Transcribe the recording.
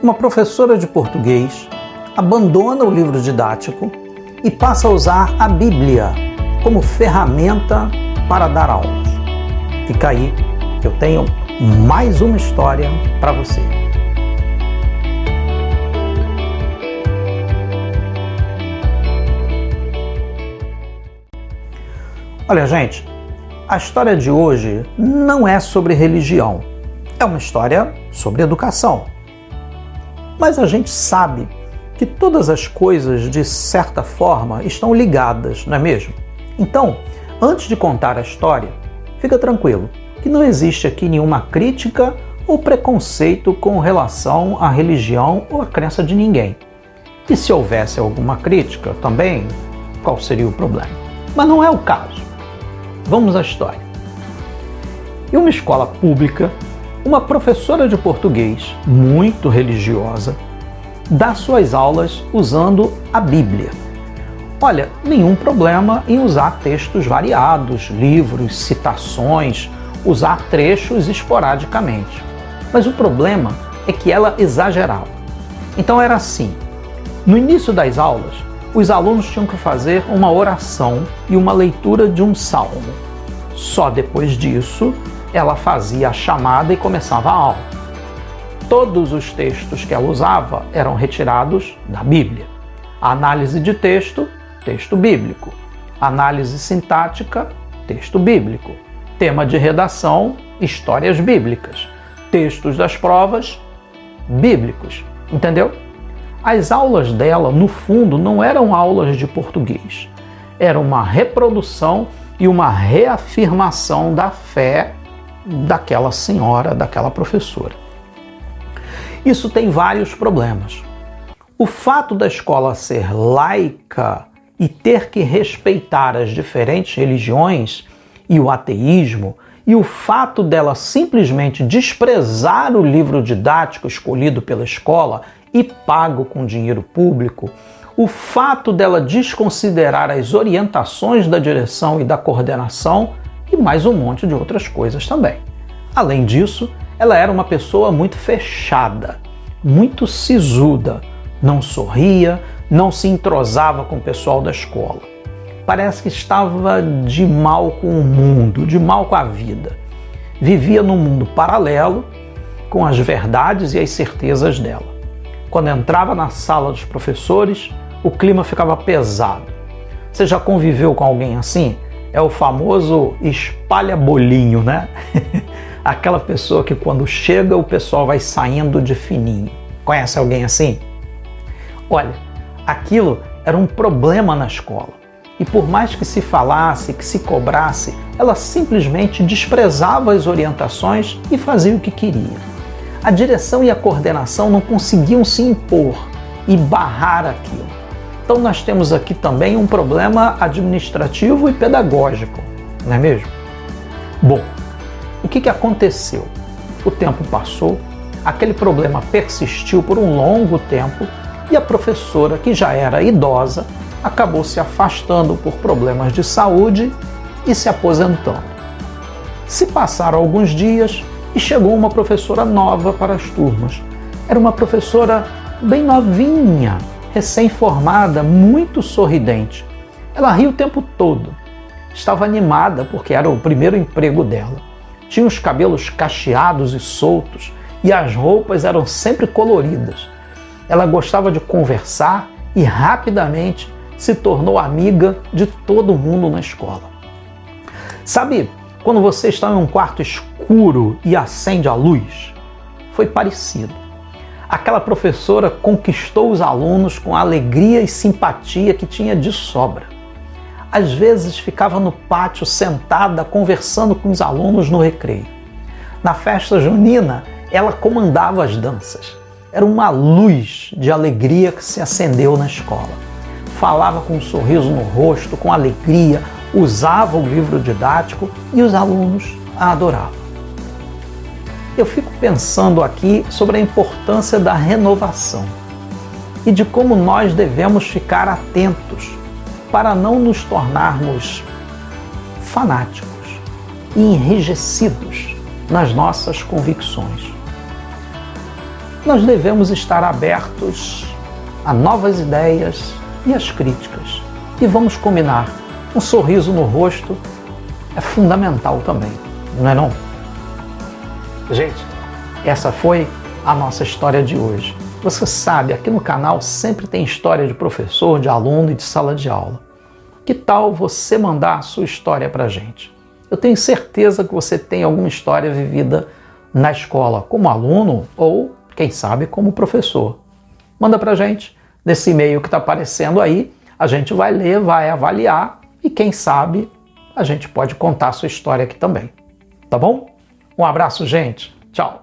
Uma professora de português abandona o livro didático e passa a usar a Bíblia como ferramenta para dar aulas. Fica aí, eu tenho mais uma história para você. Olha, gente, a história de hoje não é sobre religião, é uma história sobre educação. Mas a gente sabe que todas as coisas, de certa forma, estão ligadas, não é mesmo? Então, antes de contar a história, fica tranquilo que não existe aqui nenhuma crítica ou preconceito com relação à religião ou à crença de ninguém. E se houvesse alguma crítica também, qual seria o problema? Mas não é o caso. Vamos à história. Em uma escola pública, uma professora de português muito religiosa dá suas aulas usando a Bíblia. Olha, nenhum problema em usar textos variados, livros, citações, usar trechos esporadicamente. Mas o problema é que ela exagerava. Então era assim: no início das aulas, os alunos tinham que fazer uma oração e uma leitura de um salmo. Só depois disso, ela fazia a chamada e começava a aula. Todos os textos que ela usava eram retirados da Bíblia. A análise de texto, texto bíblico. Análise sintática, texto bíblico. Tema de redação, histórias bíblicas. Textos das provas, bíblicos. Entendeu? As aulas dela, no fundo, não eram aulas de português. Era uma reprodução e uma reafirmação da fé daquela senhora, daquela professora. Isso tem vários problemas. O fato da escola ser laica e ter que respeitar as diferentes religiões e o ateísmo, e o fato dela simplesmente desprezar o livro didático escolhido pela escola e pago com dinheiro público, o fato dela desconsiderar as orientações da direção e da coordenação e mais um monte de outras coisas também. Além disso, ela era uma pessoa muito fechada, muito sisuda, não sorria, não se entrosava com o pessoal da escola. Parece que estava de mal com o mundo, de mal com a vida. Vivia num mundo paralelo com as verdades e as certezas dela. Quando entrava na sala dos professores, o clima ficava pesado. Você já conviveu com alguém assim? É o famoso espalha-bolinho, né? Aquela pessoa que quando chega o pessoal vai saindo de fininho. Conhece alguém assim? Olha, aquilo era um problema na escola. E por mais que se falasse, que se cobrasse, ela simplesmente desprezava as orientações e fazia o que queria. A direção e a coordenação não conseguiam se impor e barrar aquilo. Então nós temos aqui também um problema administrativo e pedagógico, não é mesmo? Bom, o que aconteceu? O tempo passou, aquele problema persistiu por um longo tempo e a professora, que já era idosa, acabou se afastando por problemas de saúde e se aposentando. Se passaram alguns dias e chegou uma professora nova para as turmas. Era uma professora bem novinha, recém-formada, muito sorridente. Ela ria o tempo todo. Estava animada porque era o primeiro emprego dela. Tinha os cabelos cacheados e soltos e as roupas eram sempre coloridas. Ela gostava de conversar e rapidamente se tornou amiga de todo mundo na escola. Sabe quando você está em um quarto escuro e acende a luz? Foi parecido. Aquela professora conquistou os alunos com a alegria e simpatia que tinha de sobra. Às vezes ficava no pátio sentada conversando com os alunos no recreio. Na festa junina, ela comandava as danças. Era uma luz de alegria que se acendeu na escola. Falava com um sorriso no rosto, com alegria, usava o livro didático e os alunos a adoravam. Eu fico pensando aqui sobre a importância da renovação e de como nós devemos ficar atentos para não nos tornarmos fanáticos e enrijecidos nas nossas convicções. nós devemos estar abertos a novas ideias e às críticas. E vamos combinar, um sorriso no rosto é fundamental também, não é não? Gente, essa foi a nossa história de hoje. Você sabe, aqui no canal sempre tem história de professor, de aluno e de sala de aula. Que tal você mandar a sua história pra gente? Eu tenho certeza que você tem alguma história vivida na escola como aluno ou, quem sabe, como professor. Manda pra gente nesse e-mail que está aparecendo aí, a gente vai ler, vai avaliar e quem sabe a gente pode contar a sua história aqui também. Tá bom? Um abraço, gente. Tchau.